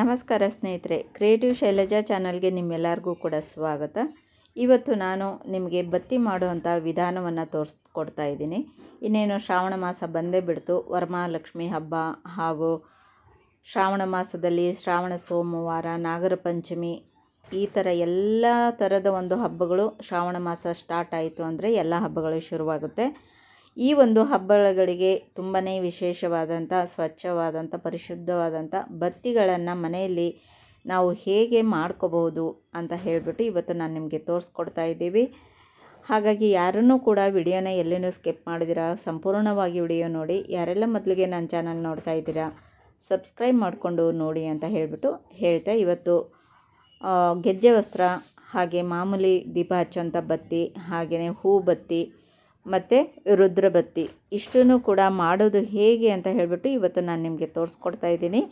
ನಮಸ್ಕಾರ ಸ್ನೇಹಿತರೆ, ಕ್ರಿಯೇಟಿವ್ ಶೈಲಜಾ ಚಾನಲ್ಗೆ ನಿಮ್ಮೆಲ್ಲರಿಗೂ ಕೂಡ ಸ್ವಾಗತ. ಇವತ್ತು ನಾನು ನಿಮಗೆ ಬತ್ತಿ ಮಾಡುವಂಥ ವಿಧಾನವನ್ನು ತೋರಿಸ್ಕೊಡ್ತಾ ಇದ್ದೀನಿ. ಇನ್ನೇನು ಶ್ರಾವಣ ಮಾಸ ಬಂದೇ ಬಿಡ್ತು. ವರಮಹಾಲಕ್ಷ್ಮಿ ಹಬ್ಬ ಹಾಗೂ ಶ್ರಾವಣ ಮಾಸದಲ್ಲಿ ಶ್ರಾವಣ ಸೋಮವಾರ, ನಾಗರ ಪಂಚಮಿ, ಈ ಥರ ಎಲ್ಲ ಥರದ ಒಂದು ಹಬ್ಬಗಳು ಶ್ರಾವಣ ಮಾಸ ಸ್ಟಾರ್ಟ್ ಆಯಿತು ಅಂದರೆ ಎಲ್ಲ ಹಬ್ಬಗಳು ಶುರುವಾಗುತ್ತೆ. ಈ ಒಂದು ಹಬ್ಬಗಳಿಗೆ ತುಂಬಾ ವಿಶೇಷವಾದಂಥ, ಸ್ವಚ್ಛವಾದಂಥ, ಪರಿಶುದ್ಧವಾದಂಥ ಬತ್ತಿಗಳನ್ನು ಮನೆಯಲ್ಲಿ ನಾವು ಹೇಗೆ ಮಾಡ್ಕೋಬಹುದು ಅಂತ ಹೇಳಿಬಿಟ್ಟು ಇವತ್ತು ನಾನು ನಿಮಗೆ ತೋರಿಸ್ಕೊಡ್ತಾ ಇದ್ದೀವಿ. ಹಾಗಾಗಿ ಯಾರನ್ನೂ ಕೂಡ ವಿಡಿಯೋನ ಎಲ್ಲೇನೂ ಸ್ಕಿಪ್ ಮಾಡಿದಿರಾ ಸಂಪೂರ್ಣವಾಗಿ ವಿಡಿಯೋ ನೋಡಿ. ಯಾರೆಲ್ಲ ಮೊದಲಿಗೆ ನನ್ನ ಚಾನಲ್ ನೋಡ್ತಾ ಇದ್ದೀರಾ ಸಬ್ಸ್ಕ್ರೈಬ್ ಮಾಡಿಕೊಂಡು ನೋಡಿ ಅಂತ ಹೇಳಿಬಿಟ್ಟು ಹೇಳ್ತಾ, ಇವತ್ತು ಗೆಜ್ಜೆ ವಸ್ತ್ರ, ಹಾಗೆ ಮಾಮೂಲಿ ದೀಪ ಹಚ್ಚೋಂಥ ಬತ್ತಿ, ಹಾಗೆಯೇ ಹೂ ಬತ್ತಿ ಮತ್ತು ರುದ್ರಬತ್ತಿ ಇಷ್ಟನ್ನು ಕೂಡ ಮಾಡೋದು ಹೇಗೆ ಅಂತ ಹೇಳಿಬಿಟ್ಟು ಇವತ್ತು ನಾನು ನಿಮಗೆ ತೋರಿಸ್ಕೊಡ್ತಾ ಇದ್ದೀನಿ.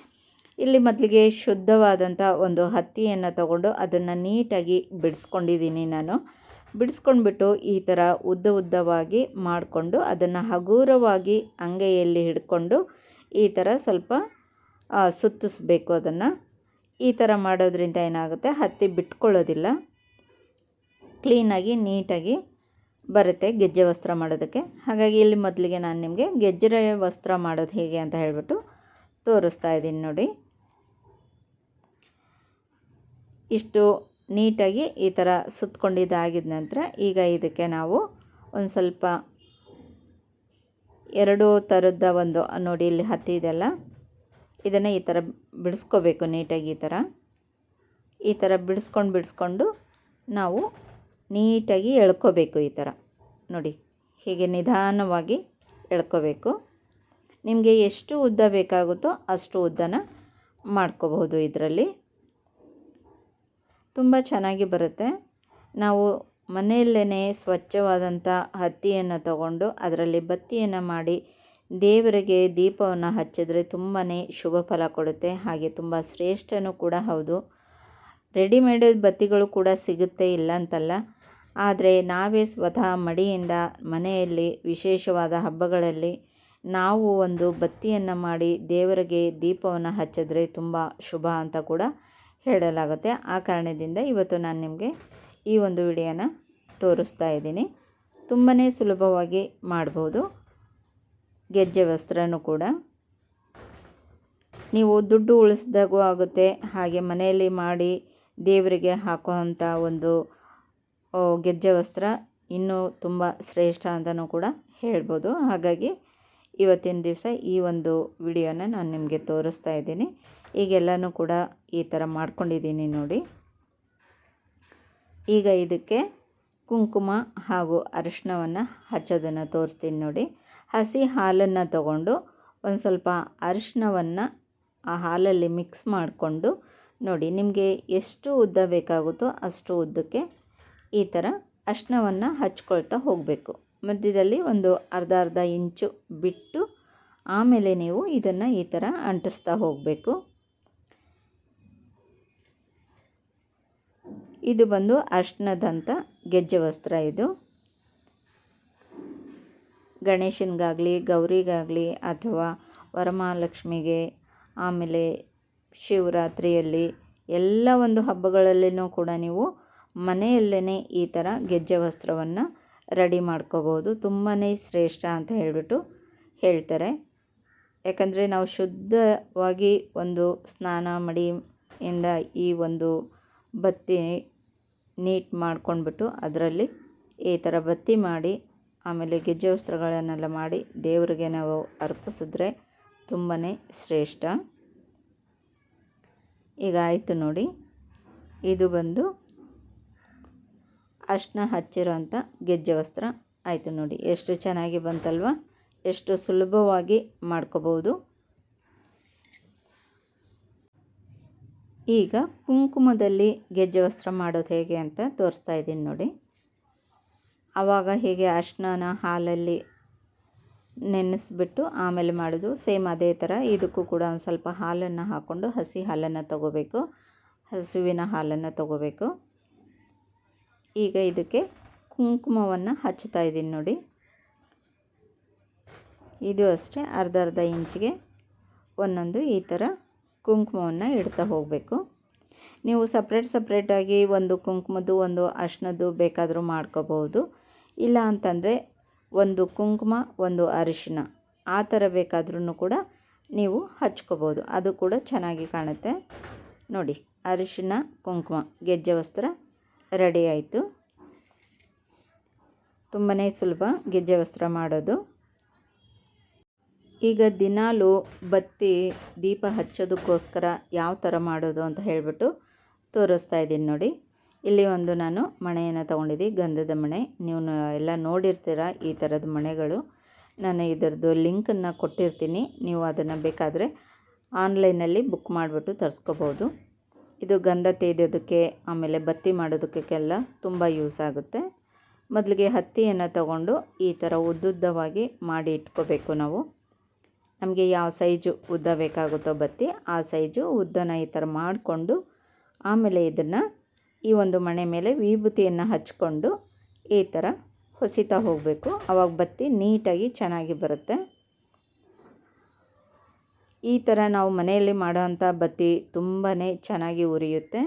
ಇಲ್ಲಿ ಮೊದಲಿಗೆ ಶುದ್ಧವಾದಂಥ ಒಂದು ಹತ್ತಿಯನ್ನು ತಗೊಂಡು ಅದನ್ನು ನೀಟಾಗಿ ಬಿಡಿಸ್ಕೊಂಡಿದ್ದೀನಿ. ನಾನು ಬಿಡಿಸ್ಕೊಂಡ್ಬಿಟ್ಟು ಈ ಥರ ಉದ್ದವಾಗಿ ಮಾಡಿಕೊಂಡು ಅದನ್ನು ಹಗುರವಾಗಿ ಅಂಗೈಯಲ್ಲಿ ಹಿಡ್ಕೊಂಡು ಈ ಥರ ಸ್ವಲ್ಪ ಸುತ್ತಿಸ್ಬೇಕು. ಅದನ್ನು ಈ ಥರ ಮಾಡೋದ್ರಿಂದ ಏನಾಗುತ್ತೆ, ಹತ್ತಿ ಬಿಟ್ಕೊಳ್ಳೋದಿಲ್ಲ, ಕ್ಲೀನಾಗಿ ನೀಟಾಗಿ ಬರುತ್ತೆ ಗೆಜ್ಜೆ ವಸ್ತ್ರ ಮಾಡೋದಕ್ಕೆ. ಹಾಗಾಗಿ ಇಲ್ಲಿ ಮೊದಲಿಗೆ ನಾನು ನಿಮಗೆ ಗೆಜ್ಜೆ ವಸ್ತ್ರ ಮಾಡೋದು ಹೇಗೆ ಅಂತ ಹೇಳಿಬಿಟ್ಟು ತೋರಿಸ್ತಾ ಇದ್ದೀನಿ ನೋಡಿ. ಇಷ್ಟು ನೀಟಾಗಿ ಈ ಥರ ಸುತ್ತಕೊಂಡಿದ್ದಾಗಿದ ನಂತರ ಈಗ ಇದಕ್ಕೆ ನಾವು ಒಂದು ಸ್ವಲ್ಪ ಎರಡು ಥರದ ಒಂದು ನೋಡಿ, ಇಲ್ಲಿ ಹತ್ತಿ ಇದೆಲ್ಲ, ಇದನ್ನು ಈ ಥರ ಬಿಡಿಸ್ಕೋಬೇಕು ನೀಟಾಗಿ. ಈ ಥರ ಬಿಡಿಸ್ಕೊಂಡು ನಾವು ನೀಟಾಗಿ ಎಳ್ಕೋಬೇಕು. ಈ ಥರ ನೋಡಿ, ಹೀಗೆ ನಿಧಾನವಾಗಿ ಎಳ್ಕೋಬೇಕು. ನಿಮಗೆ ಎಷ್ಟು ಉದ್ದ ಬೇಕಾಗುತ್ತೋ ಅಷ್ಟು ಉದ್ದನ ಮಾಡ್ಕೋಬಹುದು. ಇದರಲ್ಲಿ ತುಂಬ ಚೆನ್ನಾಗಿ ಬರುತ್ತೆ. ನಾವು ಮನೆಯಲ್ಲೇ ಸ್ವಚ್ಛವಾದಂಥ ಹತ್ತಿಯನ್ನು ತಗೊಂಡು ಅದರಲ್ಲಿ ಬತ್ತಿಯನ್ನು ಮಾಡಿ ದೇವರಿಗೆ ದೀಪವನ್ನು ಹಚ್ಚಿದ್ರೆ ತುಂಬಾ ಶುಭ ಫಲ ಕೊಡುತ್ತೆ. ಹಾಗೆ ತುಂಬ ಶ್ರೇಷ್ಠನೂ ಕೂಡ ಹೌದು. ರೆಡಿಮೇಡ್ ಬತ್ತಿಗಳು ಕೂಡ ಸಿಗುತ್ತೆ, ಇಲ್ಲ ಅಂತಲ್ಲ. ಆದರೆ ನಾವೇ ಸ್ವತಃ ಮಡಿಯಿಂದ ಮನೆಯಲ್ಲಿ ವಿಶೇಷವಾದ ಹಬ್ಬಗಳಲ್ಲಿ ನಾವು ಒಂದು ಬತ್ತಿಯನ್ನು ಮಾಡಿ ದೇವರಿಗೆ ದೀಪವನ್ನು ಹಚ್ಚಿದ್ರೆ ತುಂಬ ಶುಭ ಅಂತ ಕೂಡ ಹೇಳಲಾಗುತ್ತೆ. ಆ ಕಾರಣದಿಂದ ಇವತ್ತು ನಾನು ನಿಮಗೆ ಈ ಒಂದು ವಿಡಿಯೋನ ತೋರಿಸ್ತಾ ಇದ್ದೀನಿ. ತುಂಬಾ ಸುಲಭವಾಗಿ ಮಾಡ್ಬೋದು ಗೆಜ್ಜೆ ವಸ್ತ್ರನೂ ಕೂಡ. ನೀವು ದುಡ್ಡು ಉಳಿಸ್ದಾಗೂ ಆಗುತ್ತೆ, ಹಾಗೆ ಮನೆಯಲ್ಲಿ ಮಾಡಿ ದೇವರಿಗೆ ಹಾಕುವಂಥ ಒಂದು ಗೆಜ್ಜೆ ವಸ್ತ್ರ ಇನ್ನೂ ತುಂಬ ಶ್ರೇಷ್ಠ ಅಂತಲೂ ಕೂಡ ಹೇಳ್ಬೋದು. ಹಾಗಾಗಿ ಇವತ್ತಿನ ದಿವಸ ಈ ಒಂದು ವಿಡಿಯೋನ ನಾನು ನಿಮಗೆ ತೋರಿಸ್ತಾ ಇದ್ದೀನಿ. ಈಗೆಲ್ಲನೂ ಕೂಡ ಈ ಥರ ಮಾಡ್ಕೊಂಡಿದ್ದೀನಿ ನೋಡಿ. ಈಗ ಇದಕ್ಕೆ ಕುಂಕುಮ ಹಾಗೂ ಅರಿಶಿಣವನ್ನು ಹಚ್ಚೋದನ್ನು ತೋರಿಸ್ತೀನಿ ನೋಡಿ. ಹಸಿ ಹಾಲನ್ನು ತಗೊಂಡು ಒಂದು ಸ್ವಲ್ಪ ಅರಿಶಿಣವನ್ನು ಆ ಹಾಲಲ್ಲಿ ಮಿಕ್ಸ್ ಮಾಡಿಕೊಂಡು ನೋಡಿ, ನಿಮಗೆ ಎಷ್ಟು ಉದ್ದ ಬೇಕಾಗುತ್ತೋ ಅಷ್ಟು ಉದ್ದಕ್ಕೆ ಈ ಥರ ಅರಿಶಿಣವನ್ನು ಹಚ್ಕೊಳ್ತಾ ಹೋಗಬೇಕು. ಮಧ್ಯದಲ್ಲಿ ಒಂದು ಅರ್ಧ ಇಂಚು ಬಿಟ್ಟು ಆಮೇಲೆ ನೀವು ಇದನ್ನು ಈ ಥರ ಅಂಟಿಸ್ತಾ ಹೋಗಬೇಕು. ಇದು ಬಂದು ಅರಿಶಿಣದಂಥ ಗೆಜ್ಜೆ ವಸ್ತ್ರ. ಇದು ಗಣೇಶನಿಗಾಗಲಿ, ಗೌರಿಗಾಗಲಿ, ಅಥವಾ ವರಮಹಾಲಕ್ಷ್ಮಿಗೆ, ಆಮೇಲೆ ಶಿವರಾತ್ರಿಯಲ್ಲಿ ಎಲ್ಲ ಒಂದು ಹಬ್ಬಗಳಲ್ಲಿನೂ ಕೂಡ ನೀವು ಮನೆಯಲ್ಲೇ ಈ ಥರ ಗೆಜ್ಜೆ ವಸ್ತ್ರವನ್ನು ರೆಡಿ ಮಾಡ್ಕೋಬೋದು. ತುಂಬಾ ಶ್ರೇಷ್ಠ ಅಂತ ಹೇಳಿಬಿಟ್ಟು ಹೇಳ್ತಾರೆ. ಯಾಕಂದರೆ ನಾವು ಶುದ್ಧವಾಗಿ ಒಂದು ಸ್ನಾನ ಮಡಿಯಿಂದ ಈ ಒಂದು ಬತ್ತಿ ನೀಟ್ ಮಾಡ್ಕೊಂಡ್ಬಿಟ್ಟು ಅದರಲ್ಲಿ ಈ ಥರ ಬತ್ತಿ ಮಾಡಿ ಆಮೇಲೆ ಗೆಜ್ಜೆ ವಸ್ತ್ರಗಳನ್ನೆಲ್ಲ ಮಾಡಿ ದೇವರಿಗೆ ನಾವು ಅರ್ಪಿಸಿದ್ರೆ ತುಂಬಾ ಶ್ರೇಷ್ಠ. ಈಗ ಆಯಿತು ನೋಡಿ, ಇದು ಬಂದು ಅರಿಶಿಣ ಹಚ್ಚಿರೋಂಥ ಗೆಜ್ಜೆ ವಸ್ತ್ರ ಆಯಿತು ನೋಡಿ. ಎಷ್ಟು ಚೆನ್ನಾಗಿ ಬಂತಲ್ವ, ಎಷ್ಟು ಸುಲಭವಾಗಿ ಮಾಡ್ಕೋಬೋದು. ಈಗ ಕುಂಕುಮದಲ್ಲಿ ಗೆಜ್ಜೆ ವಸ್ತ್ರ ಮಾಡೋದು ಹೇಗೆ ಅಂತ ತೋರಿಸ್ತಾ ಇದ್ದೀನಿ ನೋಡಿ. ಆವಾಗ ಹೇಗೆ ಅರಿಶಿಣನ ಹಾಲಲ್ಲಿ ನೆನೆಸ್ಬಿಟ್ಟು ಆಮೇಲೆ ಮಾಡೋದು, ಸೇಮ್ ಅದೇ ಥರ ಇದಕ್ಕೂ ಕೂಡ ಒಂದು ಸ್ವಲ್ಪ ಹಾಲನ್ನು ಹಾಕ್ಕೊಂಡು ಹಸಿ ಹಾಲನ್ನು ತಗೋಬೇಕು, ಹಸುವಿನ ಹಾಲನ್ನು ತಗೋಬೇಕು. ಈಗ ಇದಕ್ಕೆ ಕುಂಕುಮವನ್ನು ಹಚ್ತಾ ಇದ್ದೀನಿ ನೋಡಿ. ಇದು ಅಷ್ಟೇ ಅರ್ಧ ಇಂಚಿಗೆ ಒಂದೊಂದು ಈ ಥರ ಕುಂಕುಮವನ್ನು ಇಡ್ತಾ ಹೋಗಬೇಕು. ನೀವು ಸಪ್ರೇಟಾಗಿ ಒಂದು ಕುಂಕುಮದ್ದು ಒಂದು ಅರಿಶಿನದ್ದು ಬೇಕಾದರೂ ಮಾಡ್ಕೋಬೋದು. ಇಲ್ಲ ಅಂತಂದರೆ ಒಂದು ಕುಂಕುಮ ಒಂದು ಅರಿಶಿನ ಆ ಥರ ಬೇಕಾದ್ರೂ ಕೂಡ ನೀವು ಹಚ್ಕೋಬೋದು, ಅದು ಕೂಡ ಚೆನ್ನಾಗಿ ಕಾಣುತ್ತೆ. ನೋಡಿ, ಅರಿಶಿನ ಕುಂಕುಮ ಗೆಜ್ಜೆ ವಸ್ತ್ರ ರೆಡಿ ಆಯಿತು. ತುಂಬಾ ಸುಲಭ ಗೆಜ್ಜೆ ವಸ್ತ್ರ ಮಾಡೋದು. ಈಗ ದಿನಾಲೂ ಬತ್ತಿ ದೀಪ ಹಚ್ಚೋದಕ್ಕೋಸ್ಕರ ಯಾವ ಥರ ಮಾಡೋದು ಅಂತ ಹೇಳಿಬಿಟ್ಟು ತೋರಿಸ್ತಾ ಇದ್ದೀನಿ ನೋಡಿ. ಇಲ್ಲಿ ಒಂದು ನಾನು ಮಣೆಯನ್ನು ತೊಗೊಂಡಿದ್ದೀನಿ, ಗಂಧದ ಮಣೆ. ನೀವು ಎಲ್ಲ ನೋಡಿರ್ತೀರ ಈ ಥರದ ಮಣೆಗಳು. ನಾನು ಇದರದ್ದು ಲಿಂಕನ್ನು ಕೊಟ್ಟಿರ್ತೀನಿ, ನೀವು ಅದನ್ನು ಬೇಕಾದರೆ ಆನ್ಲೈನಲ್ಲಿ ಬುಕ್ ಮಾಡಿಬಿಟ್ಟು ತರಿಸ್ಕೋಬೋದು. ಇದು ಗಂಧ ತೇದೋದಕ್ಕೆ ಆಮೇಲೆ ಬತ್ತಿ ಮಾಡೋದಕ್ಕೆಲ್ಲ ತುಂಬ ಯೂಸ್ ಆಗುತ್ತೆ. ಮೊದಲಿಗೆ ಹತ್ತಿಯನ್ನು ತಗೊಂಡು ಈ ಥರ ಉದ್ದುದ್ದವಾಗಿ ಮಾಡಿ ಇಟ್ಕೋಬೇಕು ನಾವು. ನಮಗೆ ಯಾವ ಸೈಜು ಉದ್ದ ಬೇಕಾಗುತ್ತೋ ಬತ್ತಿ ಆ ಸೈಜು ಉದ್ದನ ಈ ಥರ ಮಾಡಿಕೊಂಡು ಆಮೇಲೆ ಇದನ್ನು ಈ ಒಂದು ಮಣೆ ಮೇಲೆ ವಿಭೂತಿಯನ್ನು ಹಚ್ಕೊಂಡು ಈ ಥರ ಹೊಸಿತಾ ಹೋಗಬೇಕು. ಆವಾಗ ಬತ್ತಿ ನೀಟಾಗಿ ಚೆನ್ನಾಗಿ ಬರುತ್ತೆ. ಈ ಥರ ನಾವು ಮನೆಯಲ್ಲಿ ಮಾಡೋವಂಥ ಬತ್ತಿ ತುಂಬಾ ಚೆನ್ನಾಗಿ ಉರಿಯುತ್ತೆ.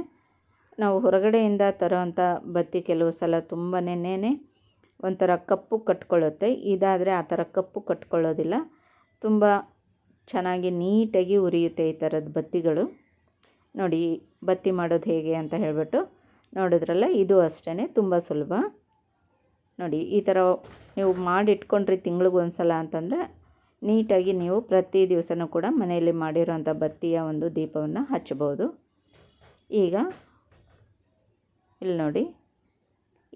ನಾವು ಹೊರಗಡೆಯಿಂದ ತರೋವಂಥ ಬತ್ತಿ ಕೆಲವು ಸಲ ತುಂಬನೇ ಒಂಥರ ಕಪ್ಪು ಕಟ್ಕೊಳ್ಳುತ್ತೆ. ಇದಾದರೆ ಆ ಥರ ಕಪ್ಪು ಕಟ್ಕೊಳ್ಳೋದಿಲ್ಲ, ತುಂಬ ಚೆನ್ನಾಗಿ ನೀಟಾಗಿ ಉರಿಯುತ್ತೆ ಈ ಥರದ ಬತ್ತಿಗಳು. ನೋಡಿ ಬತ್ತಿ ಮಾಡೋದು ಹೇಗೆ ಅಂತ ಹೇಳಿಬಿಟ್ಟು ನೋಡಿದ್ರಲ್ಲ, ಇದು ಅಷ್ಟೇ ತುಂಬ ಸುಲಭ. ನೋಡಿ ಈ ಥರ ನೀವು ಮಾಡಿಟ್ಕೊಂಡ್ರಿ ತಿಂಗಳಿಗೊಂದು ಸಲ ಅಂತಂದರೆ ನೀಟಾಗಿ ನೀವು ಪ್ರತಿ ದಿವಸನೂ ಕೂಡ ಮನೆಯಲ್ಲಿ ಮಾಡಿರೋಂಥ ಬತ್ತಿಯ ಒಂದು ದೀಪವನ್ನು ಹಚ್ಬೋದು. ಈಗ ಇಲ್ಲಿ ನೋಡಿ,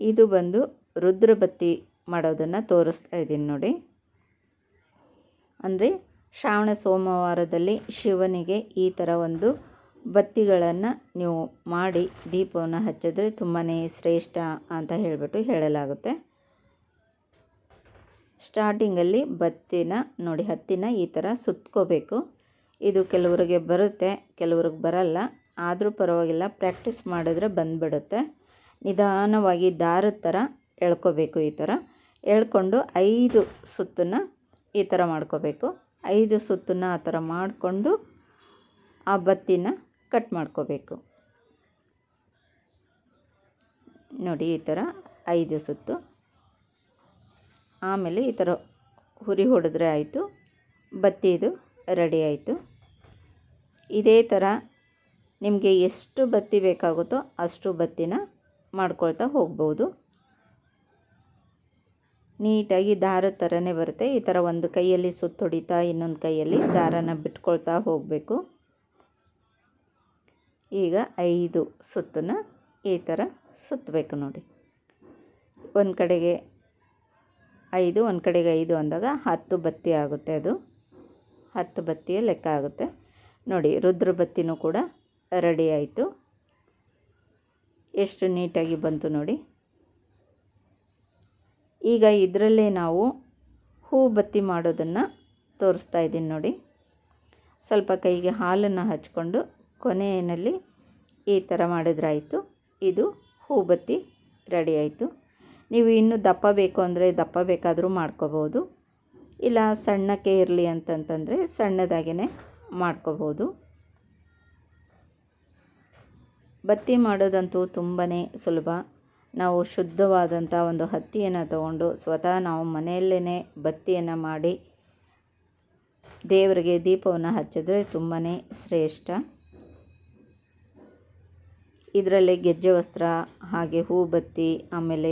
ಇದು ಬಂದು ರುದ್ರ ಬತ್ತಿ ಮಾಡೋದನ್ನು ತೋರಿಸ್ತಾ ಇದ್ದೀನಿ ನೋಡಿ. ಅಂದರೆ ಶ್ರಾವಣ ಸೋಮವಾರದಲ್ಲಿ ಶಿವನಿಗೆ ಈ ಥರ ಒಂದು ಬತ್ತಿಗಳನ್ನು ನೀವು ಮಾಡಿ ದೀಪವನ್ನು ಹಚ್ಚಿದ್ರೆ ತುಂಬಾ ಶ್ರೇಷ್ಠ ಅಂತ ಹೇಳಿಬಿಟ್ಟು ಹೇಳಲಾಗುತ್ತೆ. ಸ್ಟಾರ್ಟಿಂಗಲ್ಲಿ ಬತ್ತಿನ ನೋಡಿ, ಹತ್ತಿನ ಈ ಥರ ಸುತ್ಕೋಬೇಕು. ಇದು ಕೆಲವರಿಗೆ ಬರುತ್ತೆ, ಕೆಲವ್ರಿಗೆ ಬರಲ್ಲ. ಆದರೂ ಪರವಾಗಿಲ್ಲ, ಪ್ರಾಕ್ಟೀಸ್ ಮಾಡಿದ್ರೆ ಬಂದುಬಿಡುತ್ತೆ. ನಿಧಾನವಾಗಿ ದಾರದ ಥರ ಎಳ್ಕೋಬೇಕು. ಈ ಥರ ಎಳ್ಕೊಂಡು 5 ಸುತ್ತನ್ನು ಈ ಥರ ಮಾಡ್ಕೋಬೇಕು. 5 ಸುತ್ತನ್ನು ಆ ಥರ ಮಾಡಿಕೊಂಡು ಆ ಬತ್ತಿನ ಕಟ್ ಮಾಡ್ಕೋಬೇಕು. ನೋಡಿ ಈ ಥರ 5 ಸುತ್ತು. ಆಮೇಲೆ ಈ ಥರ ಹುರಿ ಹೊಡೆದ್ರೆ ಆಯಿತು, ಬತ್ತಿದು ರೆಡಿ ಆಯಿತು. ಇದೇ ಥರ ನಿಮಗೆ ಎಷ್ಟು ಬತ್ತಿ ಬೇಕಾಗುತ್ತೋ ಅಷ್ಟು ಬತ್ತಿನ ಮಾಡ್ಕೊಳ್ತಾ ಹೋಗ್ಬೋದು. ನೀಟಾಗಿ ದಾರದ ಥರನೇ ಬರುತ್ತೆ. ಈ ಥರ ಒಂದು ಕೈಯಲ್ಲಿ ಸುತ್ತು ಹೊಡಿತಾ ಇನ್ನೊಂದು ಕೈಯಲ್ಲಿ ದಾರನ ಬಿಟ್ಕೊಳ್ತಾ ಹೋಗಬೇಕು. ಈಗ 5 ಸುತ್ತನ್ನ ಈ ಥರ ಸುತ್ತಬೇಕು ನೋಡಿ. ಒಂದು ಕಡೆಗೆ 5 ಒಂದು ಕಡೆಗೆ 5 ಅಂದಾಗ 10 ಬತ್ತಿ ಆಗುತ್ತೆ. ಅದು 10 ಬತ್ತಿಯ ಲೆಕ್ಕ ಆಗುತ್ತೆ ನೋಡಿ. ರುದ್ರ ಬತ್ತಿನೂ ಕೂಡ ರೆಡಿ ಆಯಿತು. ಎಷ್ಟು ನೀಟಾಗಿ ಬಂತು ನೋಡಿ. ಈಗ ಇದರಲ್ಲೇ ನಾವು ಹೂ ಬತ್ತಿ ಮಾಡೋದನ್ನು ತೋರಿಸ್ತಾ ಇದ್ದೀನಿ ನೋಡಿ. ಸ್ವಲ್ಪ ಕೈಗೆ ಹಾಲನ್ನು ಹಚ್ಕೊಂಡು ಕೊನೆಯಲ್ಲಿ ಈ ಥರ ಮಾಡಿದ್ರಾಯಿತು. ಇದು ಹೂ ಬತ್ತಿ ರೆಡಿ ಆಯಿತು. ನೀವು ಇನ್ನೂ ದಪ್ಪ ಬೇಕು ಅಂದರೆ ದಪ್ಪ ಬೇಕಾದರೂ ಮಾಡ್ಕೋಬೋದು, ಇಲ್ಲ ಸಣ್ಣಕ್ಕೆ ಇರಲಿ ಅಂತಂತಂದರೆ ಸಣ್ಣದಾಗೇ ಮಾಡ್ಕೋಬೋದು. ಬತ್ತಿ ಮಾಡೋದಂತೂ ತುಂಬಾ ಸುಲಭ. ನಾವು ಶುದ್ಧವಾದಂಥ ಒಂದು ಹತ್ತಿಯನ್ನು ತಗೊಂಡು ಸ್ವತಃ ನಾವು ಮನೆಯಲ್ಲೇ ಬತ್ತಿಯನ್ನು ಮಾಡಿ ದೇವರಿಗೆ ದೀಪವನ್ನು ಹಚ್ಚಿದ್ರೆ ತುಂಬಾ ಶ್ರೇಷ್ಠ. ಇದರಲ್ಲಿ ಗೆಜ್ಜೆ ವಸ್ತ್ರ, ಹಾಗೆ ಹೂ ಬತ್ತಿ, ಆಮೇಲೆ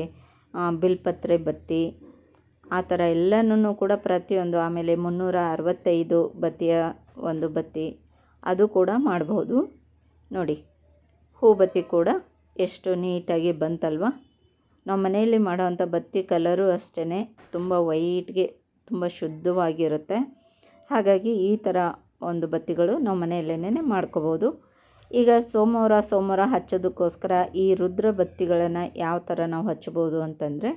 ಬಿಲ್ಪತ್ರೆ ಬತ್ತಿ, ಆ ಥರ ಎಲ್ಲನೂ ಕೂಡ ಪ್ರತಿಯೊಂದು, ಆಮೇಲೆ 365 ಬತ್ತಿಯ ಒಂದು ಬತ್ತಿ ಅದು ಕೂಡ ಮಾಡ್ಬೋದು ನೋಡಿ. ಹೂ ಬತ್ತಿ ಕೂಡ ಎಷ್ಟು ನೀಟಾಗಿ ಬಂತಲ್ವ. ನಾವು ಮನೆಯಲ್ಲಿ ಮಾಡೋವಂಥ ಬತ್ತಿ ಕಲರು ಅಷ್ಟೇ ತುಂಬ ವೈಟ್ಗೆ ತುಂಬ ಶುದ್ಧವಾಗಿರುತ್ತೆ. ಹಾಗಾಗಿ ಈ ಥರ ಒಂದು ಬತ್ತಿಗಳು ನಾವು ಮನೆಯಲ್ಲೇ ಮಾಡ್ಕೋಬೋದು. ಈಗ ಸೋಮವಾರ ಹಚ್ಚೋದಕ್ಕೋಸ್ಕರ ಈ ರುದ್ರ ಬತ್ತಿಗಳನ್ನು ಯಾವ ಥರ ನಾವು ಹಚ್ಬೋದು ಅಂತಂದರೆ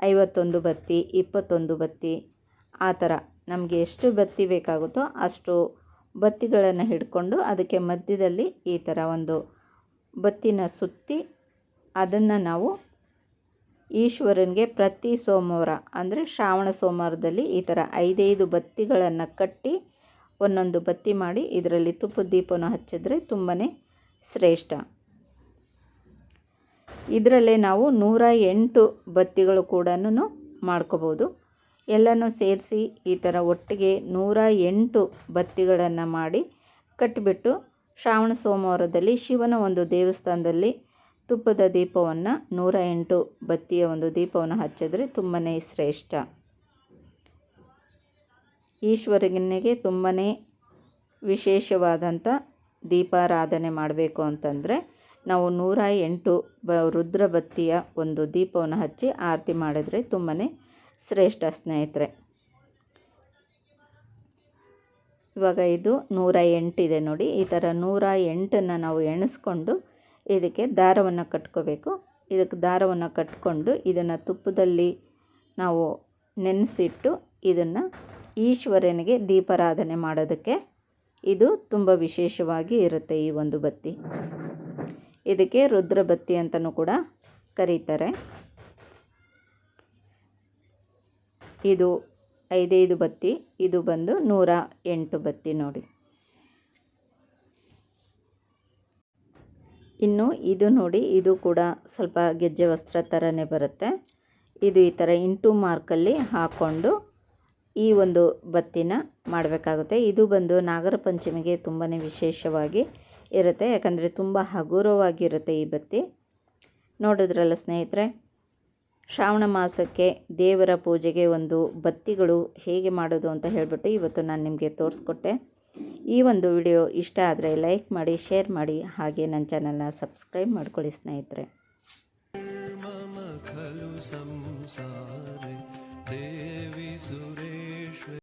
51 ಬತ್ತಿ, 21 ಬತ್ತಿ, ಆ ಥರ ನಮಗೆ ಎಷ್ಟು ಬತ್ತಿ ಬೇಕಾಗುತ್ತೋ ಅಷ್ಟು ಬತ್ತಿಗಳನ್ನು ಹಿಡ್ಕೊಂಡು ಅದಕ್ಕೆ ಮಧ್ಯದಲ್ಲಿ ಈ ಥರ ಒಂದು ಬತ್ತಿನ ಸುತ್ತಿ ಅದನ್ನು ನಾವು ಈಶ್ವರನಿಗೆ ಪ್ರತಿ ಸೋಮವಾರ ಅಂದರೆ ಶ್ರಾವಣ ಸೋಮವಾರದಲ್ಲಿ ಈ ಥರ 5 ಬತ್ತಿಗಳನ್ನು ಕಟ್ಟಿ ಒಂದೊಂದು ಬತ್ತಿ ಮಾಡಿ ಇದರಲ್ಲಿ ತುಪ್ಪದ ದೀಪವನ್ನು ಹಚ್ಚಿದ್ರೆ ತುಂಬಾ ಶ್ರೇಷ್ಠ. ಇದರಲ್ಲೇ ನಾವು 108 ಬತ್ತಿಗಳು ಕೂಡ ಮಾಡ್ಕೋಬೋದು. ಎಲ್ಲನೂ ಸೇರಿಸಿ ಈ ಥರ ಒಟ್ಟಿಗೆ 108 ಬತ್ತಿಗಳನ್ನು ಮಾಡಿ ಕಟ್ಟಿಬಿಟ್ಟು ಶ್ರಾವಣ ಸೋಮವಾರದಲ್ಲಿ ಶಿವನ ಒಂದು ದೇವಸ್ಥಾನದಲ್ಲಿ ತುಪ್ಪದ ದೀಪವನ್ನು 108 ಬತ್ತಿಯ ಒಂದು ದೀಪವನ್ನು ಹಚ್ಚಿದ್ರೆ ತುಂಬಾ ಶ್ರೇಷ್ಠ. ಈಶ್ವರನಿಗೆ ತುಂಬಾ ವಿಶೇಷವಾದಂಥ ದೀಪಾರಾಧನೆ ಮಾಡಬೇಕು ಅಂತಂದರೆ ನಾವು 108 ರುದ್ರ ಬತ್ತಿಯ ಒಂದು ದೀಪವನ್ನು ಹಚ್ಚಿ ಆರತಿ ಮಾಡಿದ್ರೆ ತುಂಬಾ ಶ್ರೇಷ್ಠ ಸ್ನೇಹಿತರೆ. ಇವಾಗ ಇದು 108 ಇದೆ ನೋಡಿ. ಈ ಥರ 108ನ್ನು ನಾವು ಎಣಿಸ್ಕೊಂಡು ಇದಕ್ಕೆ ದಾರವನ್ನು ಕಟ್ಕೋಬೇಕು. ಇದಕ್ಕೆ ದಾರವನ್ನು ಕಟ್ಕೊಂಡು ಇದನ್ನು ತುಪ್ಪದಲ್ಲಿ ನಾವು ನೆನೆಸಿಟ್ಟು ಇದನ್ನು ಈಶ್ವರನಿಗೆ ದೀಪಾರಾಧನೆ ಮಾಡೋದಕ್ಕೆ ಇದು ತುಂಬ ವಿಶೇಷವಾಗಿ ಇರುತ್ತೆ. ಈ ಒಂದು ಬತ್ತಿ ಇದಕ್ಕೆ ರುದ್ರ ಬತ್ತಿ ಅಂತಲೂ ಕೂಡ ಕರೀತಾರೆ. ಇದು 5 ಬತ್ತಿ, ಇದು ಬಂದು 108 ಬತ್ತಿ ನೋಡಿ. ಇನ್ನು ಇದು ನೋಡಿ, ಇದು ಕೂಡ ಸ್ವಲ್ಪ ಗೆಜ್ಜೆ ವಸ್ತ್ರ ಥರನೇ ಬರುತ್ತೆ. ಇದು ಈ ಥರ ಇಂಟು ಮಾರ್ಕಲ್ಲಿ ಹಾಕ್ಕೊಂಡು ಈ ಒಂದು ಬತ್ತಿನ ಮಾಡಬೇಕಾಗುತ್ತೆ. ಇದು ಬಂದು ನಾಗರ ಪಂಚಮಿಗೆ ತುಂಬಾ ವಿಶೇಷವಾಗಿ ಇರುತ್ತೆ, ಯಾಕಂದರೆ ತುಂಬ ಹಗುರವಾಗಿರುತ್ತೆ ಈ ಬತ್ತಿ. ನೋಡಿದ್ರಲ್ಲ ಸ್ನೇಹಿತರೆ, ಶ್ರಾವಣ ಮಾಸಕ್ಕೆ ದೇವರ ಪೂಜೆಗೆ ಒಂದು ಬತ್ತಿಗಳು ಹೇಗೆ ಮಾಡೋದು ಅಂತ ಹೇಳಿಬಿಟ್ಟು ಇವತ್ತು ನಾನು ನಿಮಗೆ ತೋರಿಸ್ಕೊಟ್ಟೆ. ಈ ಒಂದು ವಿಡಿಯೋ ಇಷ್ಟ ಆದರೆ ಲೈಕ್ ಮಾಡಿ, ಶೇರ್ ಮಾಡಿ, ಹಾಗೆ ನನ್ನ ಚಾನಲ್ನ ಸಬ್ಸ್ಕ್ರೈಬ್ ಮಾಡ್ಕೊಳ್ಳಿ ಸ್ನೇಹಿತರೆ. ದೇವಿ ಸುರೇ